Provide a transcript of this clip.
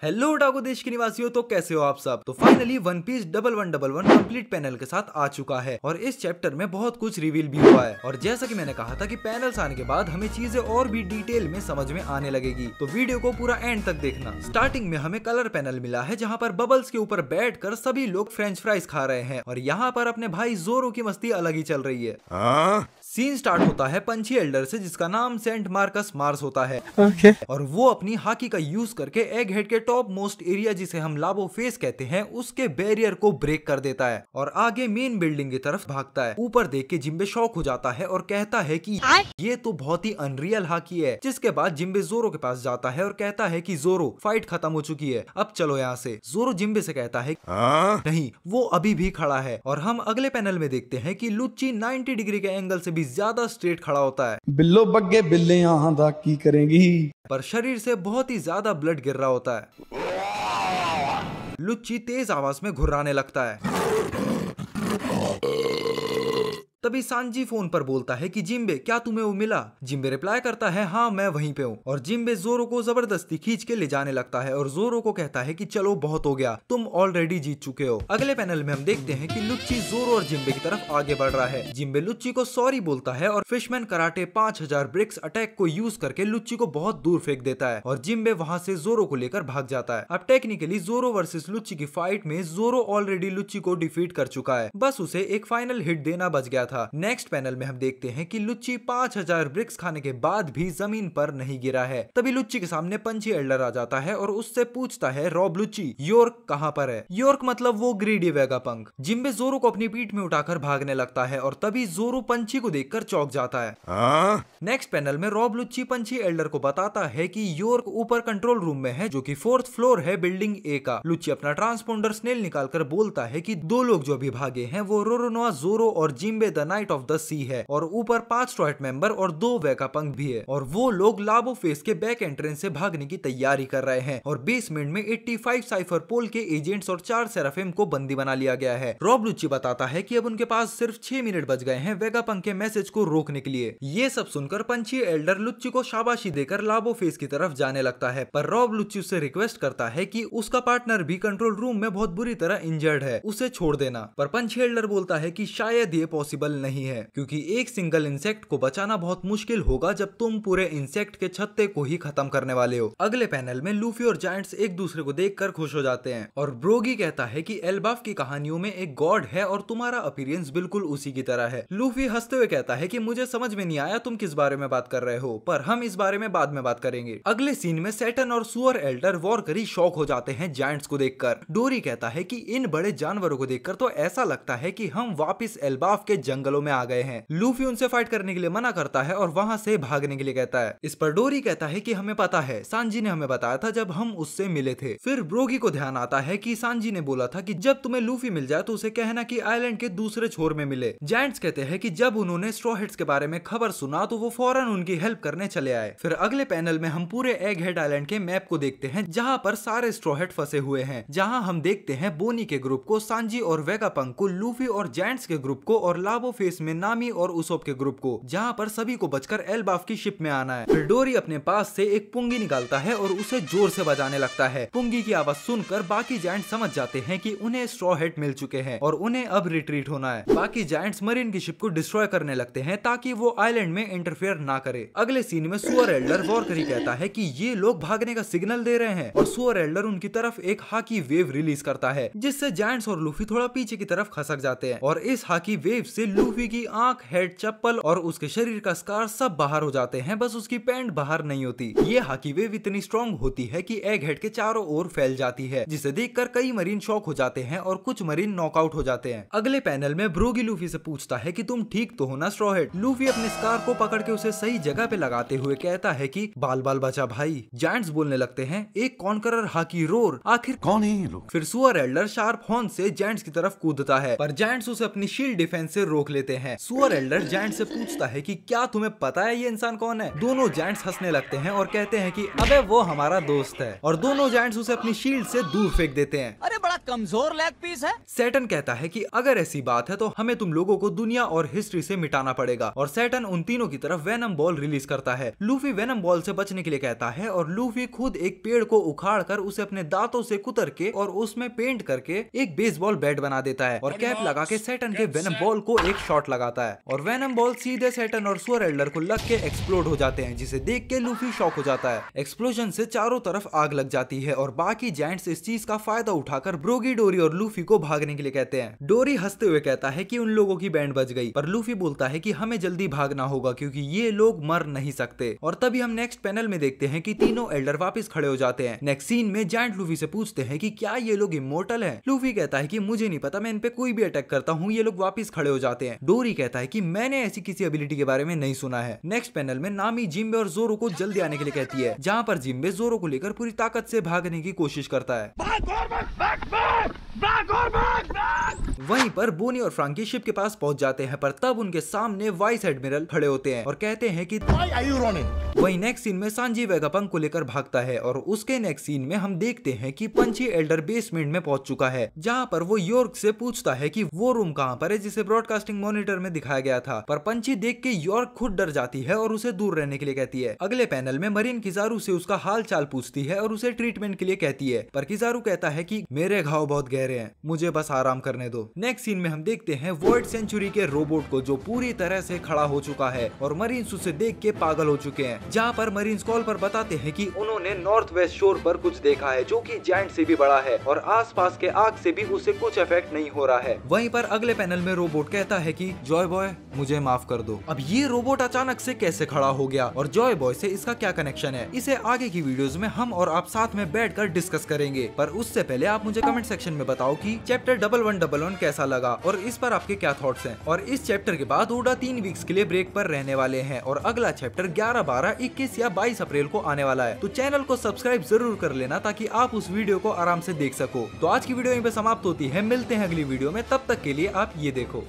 Hello Otago देश के निवासियों, तो कैसे हो आप सब। तो finally one piece 1111 complete panel के साथ आ चुका है और इस चैप्टर में बहुत कुछ रिवील भी हुआ है। और जैसा कि मैंने कहा था कि पैनल्स आने के बाद हमें चीजें और भी डिटेल में समझ में आने लगेगी, तो वीडियो को पूरा एंड तक देखना। स्टार्टिंग में हमें कलर पैनल मिला है जहाँ पर बबल्स के ऊपर बैठकर सभी लोग फ्रेंच फ्राइज खा रहे हैं और यहाँ पर अपने भाई जोरो की मस्ती अलग ही चल रही है। सीन स्टार्ट होता है पंछी एल्डर से जिसका नाम सेंट मार्कस मार्स होता है। और वो अपनी हाकी का यूज करके एग हेड के टॉप मोस्ट एरिया जिसे हम लाबो फेस कहते हैं उसके बैरियर को ब्रेक कर देता है और आगे मेन बिल्डिंग की तरफ भागता है। ऊपर देख के जिम्बे शॉक हो जाता है और कहता है कि ये तो बहुत ही अनरियल हाकी है। जिसके बाद जिम्बे जोरो के पास जाता है और कहता है कि जोरो फाइट खत्म हो चुकी है, अब चलो यहाँ से। जोरो जिम्बे से कहता है नहीं, वो अभी भी खड़ा है। और हम अगले पैनल में देखते हैं कि लुच्ची 90 डिग्री के एंगल से भी ज्यादा स्ट्रेट खड़ा होता है। बिल्लो बग्गे बिल्ले यहाँ दा की करेंगी, पर शरीर से बहुत ही ज्यादा ब्लड गिर रहा होता है। लुच्ची तेज आवाज में घुर्राने लगता है। तभी सांजी फोन पर बोलता है कि जिम्बे क्या तुम्हें वो मिला। जिम्बे रिप्लाई करता है हाँ मैं वहीं पे हूँ। और जिम्बे जोरो को जबरदस्ती खींच के ले जाने लगता है और जोरो को कहता है कि चलो बहुत हो गया, तुम ऑलरेडी जीत चुके हो। अगले पैनल में हम देखते हैं कि लुच्ची जोरो और जिम्बे की तरफ आगे बढ़ रहा है। जिम्बे लुच्ची को सॉरी बोलता है और फिशमैन कराटे 5000 ब्रिक्स अटैक को यूज करके लुच्ची को बहुत दूर फेंक देता है और जिम्बे वहां से जोरो को लेकर भाग जाता है। अब टेक्निकली जोरो वर्सेस लुच्ची की फाइट में जोरो ऑलरेडी लुच्ची को डिफीट कर चुका है, बस उसे एक फाइनल हिट देना बच गया था। नेक्स्ट पैनल में हम देखते हैं कि लुच्ची 5000 ब्रिक्स खाने के बाद भी जमीन पर नहीं गिरा है। तभी लुच्ची के सामने पंछी एल्डर आ जाता है और उससे पूछता है रॉब लुच्ची योर्क कहाँ पर है। योर्क मतलब वो ग्रीडी वेगापंक। जिम्बे जोरो को अपनी पीठ में उठाकर भागने लगता है और तभी जोरो पंछी को देखकर चौंक जाता है। नेक्स्ट पैनल में रॉब लुच्ची पंछी एल्डर को बताता है कि योर्क ऊपर कंट्रोल रूम में है जो कि 4th फ्लोर है बिल्डिंग ए का। लुच्ची अपना ट्रांसपोंडर स्नेल निकालकर बोलता है कि दो लोग जो अभी भागे हैं वो रोरोनोआ जोरो और Jinbe the knight of the sea है और ऊपर 5 स्ट्रॉयट मेंबर और 2 वेगापंक भी है और वो लोग लाबो फेस के बैक एंट्रेंस से भागने की तैयारी कर रहे हैं और बेसमेंट में 85 साइफर पोल के एजेंट्स और 4 सेराफिम को बंदी बना लिया गया है। रॉब लुच्ची बताता है कि अब उनके पास सिर्फ 6 मिनट बच गए हैं वेगापंक के मैसेज को रोकने के लिए। ये सब सुनकर पंछी एल्डर लुच्ची को शाबाशी देकर लाबो फेस की तरफ जाने लगता है, पर रॉब लुच्ची उससे रिक्वेस्ट करता है कि उसका पार्टनर भी कंट्रोल रूम में बहुत बुरी तरह इंजर्ड है, उसे छोड़ देना। पर पंछी एल्डर बोलता है कि शायद ये पॉसिबल नहीं है क्योंकि एक सिंगल इंसेक्ट को बचाना बहुत मुश्किल होगा जब तुम पूरे इंसेक्ट के छत्ते को ही खत्म करने वाले हो। अगले पैनल में लूफी और जायंट्स एक दूसरे को देखकर खुश हो जाते हैं और ब्रोगी कहता है कि एल्बाफ की कहानियों में एक गॉड है और तुम्हारा अपीयरेंस बिल्कुल उसी की तरह है। लूफी हंसते हुए कहता है कि मुझे समझ में नहीं आया तुम किस बारे में बात कर रहे हो, पर हम इस बारे में बाद में बात करेंगे। अगले सीन में सैटर्न और सुअर एल्डर वॉर करी शॉक हो जाते हैं जायंट्स को देखकर। डोरी कहता है कि इन बड़े जानवरों को देखकर तो ऐसा लगता है कि हम वापिस एल्बाफ के जंगलों में आ गए हैं। लूफी उनसे फाइट करने के लिए मना करता है और वहां से भागने के लिए कहता है। इस पर डोरी कहता है कि हमें पता है, सांजी ने हमें बताया था जब हम उससे मिले थे। फिर ब्रोगी को ध्यान आता है कि सांजी ने बोला था कि जब तुम्हें लूफी मिल जाए तो उसे कहना कि आइलैंड के दूसरे छोर में मिले। जायंट्स कहते हैं कि जब उन्होंने स्ट्रॉ हेड्स के बारे में खबर सुना तो वो फौरन उनकी हेल्प करने चले आए। फिर अगले पैनल में हम पूरे एग हेड आइलैंड के मैप को देखते हैं जहाँ पर सारे स्ट्रॉ हेड फंसे हुए हैं, जहाँ हम देखते हैं बोनी के ग्रुप को, सांजी और वेगापंक को, लूफी और जायंट्स के ग्रुप को और लाबो फेस में नामी और उसोप के ग्रुप को, जहाँ पर सभी को बचकर एल्बाफ की शिप में आना है। फिर डोरी अपने पास से एक पुंगी निकालता है और उसे जोर से बजाने लगता है। पुंगी की आवाज सुनकर बाकी जायंट्स समझ जाते हैं कि उन्हें स्ट्रॉ हेड मिल चुके हैं और उन्हें अब रिट्रीट होना है। बाकी जायंट्स मरीन की शिप को डिस्ट्रॉय करने लगते हैं ताकि वो आइलैंड में इंटरफेयर ना करे। अगले सीन में सुअर एल्डर वॉर करी कहता है कि ये लोग भागने का सिग्नल दे रहे हैं और सुअर एल्डर उनकी तरफ एक हाकी वेव रिलीज करता है जिससे जायंट्स और लूफी थोड़ा पीछे की तरफ खसक जाते हैं और इस हाकी वेव से लूफी की आंख, हेड, चप्पल और उसके शरीर का स्कार सब बाहर हो जाते हैं, बस उसकी पैंट बाहर नहीं होती। ये हाकी वेव इतनी स्ट्रॉन्ग होती है कि एग हेड के चारों ओर फैल जाती है, जिसे देखकर कई मरीन शॉक हो जाते हैं और कुछ मरीन नॉकआउट हो जाते हैं। अगले पैनल में ब्रोगी लूफी से पूछता है कि तुम ठीक तो हो ना स्ट्रॉ हेड। लूफी अपने स्कार को पकड़ के उसे सही जगह पे लगाते हुए कहता है कि बाल बाल बचा भाई। जायंट्स बोलने लगते हैं एक कॉन्करर हाकी रोर, आखिर कौन है ये लोग। फिर सुअर एल्डर शार्प हॉर्न से जायंट्स की तरफ कूदता है पर जायंट्स उसे अपनी शील्ड डिफेंस से रोक लेते हैं। सुअर एल्डर जायंट से पूछता है कि क्या तुम्हें पता है ये इंसान कौन है। दोनों जायंट्स हंसने लगते हैं और कहते हैं कि अबे वो हमारा दोस्त है और दोनों जायंट्स उसे अपनी शील्ड से दूर फेंक देते हैं। अरे बड़ा बड़ा कमजोर लेग पीस है। सैटर्न कहता है कि अगर ऐसी बात है तो हमें तुम लोगों को दुनिया और हिस्ट्री से मिटाना पड़ेगा, और सैटर्न उन तीनों की तरफ वेनम बॉल रिलीज करता है। लूफी वेनम बॉल से बचने के लिए कहता है और लूफी खुद एक पेड़ को उखाड़ कर उसे अपने दांतों से कुतर के और उसमें पेंट करके एक बेसबॉल बैट बना देता है और कैप लगा के सैटर्न के वेनम बॉल को एक शॉट लगाता है और वेनम बॉल सीधे सैटर्न और सुअर एल्डर को लग के एक्सप्लोड हो जाते हैं, जिसे देख के लूफी शॉक हो जाता है। एक्सप्लोजन से चारों तरफ आग लग जाती है और बाकी जायंट्स इस चीज का फायदा उठाकर ब्रोगी, डोरी और लूफी को भागने के लिए कहते हैं। डोरी हंसते हुए कहता है कि उन लोगों की बैंड बज गई, पर लूफी बोलता है कि हमें जल्दी भागना होगा क्योंकि ये लोग मर नहीं सकते। और तभी हम नेक्स्ट पैनल में देखते हैं कि तीनों एल्डर वापस खड़े हो जाते हैं। नेक्स्ट सीन में जायंट लूफी से पूछते हैं कि क्या ये लोग इमोर्टल हैं? लूफी कहता है कि मुझे नहीं पता, मैं इन पे कोई भी अटैक करता हूँ ये लोग वापस खड़े हो जाते हैं। डोरी कहता है कि मैंने ऐसी किसी एबिलिटी के बारे में नहीं सुना है। नेक्स्ट पैनल में नामी जिम्बे और जोरो को जल्दी आने के लिए कहती है, जहाँ पर जिम्बे जोरो को लेकर पूरी ताकत से भागने की कोशिश करता है। वहीं पर बोनी और फ्रांकी शिप के पास पहुंच जाते हैं, पर तब उनके सामने वाइस एडमिरल खड़े होते हैं और कहते हैं कि वहीं नेक्स्ट सीन में सांजी वेगापंक को लेकर भागता है और उसके नेक्स्ट सीन में हम देखते हैं कि पंची एल्डर बेसमेंट में पहुंच चुका है, जहां पर वो यॉर्क से पूछता है कि वो रूम कहां पर है जिसे ब्रॉडकास्टिंग मॉनिटर में दिखाया गया था, पर पंची देख के यॉर्क खुद डर जाती है और उसे दूर रहने के लिए कहती है। अगले पैनल में मरीन किजारू से उसका हाल चाल पूछती है और उसे ट्रीटमेंट के लिए कहती है, पर किजारू कहता है कि मेरे घाव बहुत गहरे हैं, मुझे बस आराम करने दो। नेक्स्ट सीन में हम देखते हैं वॉइड सेंचुरी के रोबोट को, जो पूरी तरह से खड़ा हो चुका है और मरीन्स उसे देख के पागल हो चुके हैं, जहाँ पर मरीन्स कॉल पर बताते हैं कि उन्होंने नॉर्थ वेस्ट शोर पर कुछ देखा है जो कि जायंट से भी बड़ा है और आसपास के आग से भी उसे कुछ इफेक्ट नहीं हो रहा है। वहीं पर अगले पैनल में रोबोट कहता है कि जॉय बॉय मुझे माफ कर दो। अब ये रोबोट अचानक से कैसे खड़ा हो गया और जॉय बॉय से इसका क्या कनेक्शन है, इसे आगे की वीडियोस में हम और आप साथ में बैठकर डिस्कस करेंगे। पर उससे पहले आप मुझे कमेंट सेक्शन में बताओ कि चैप्टर 1111 कैसा लगा और इस पर आपके क्या थॉट्स हैं। और इस चैप्टर के बाद ओडा 3 वीक्स के लिए ब्रेक पर रहने वाले हैं और अगला चैप्टर 11, 12, 21 या 22 अप्रैल को आने वाला है, तो चैनल को सब्सक्राइब जरूर कर लेना ताकि आप उस वीडियो को आराम से देख सको। तो आज की वीडियो यहीं पे समाप्त होती है, मिलते हैं अगली वीडियो में, तब तक के लिए आप ये देखो।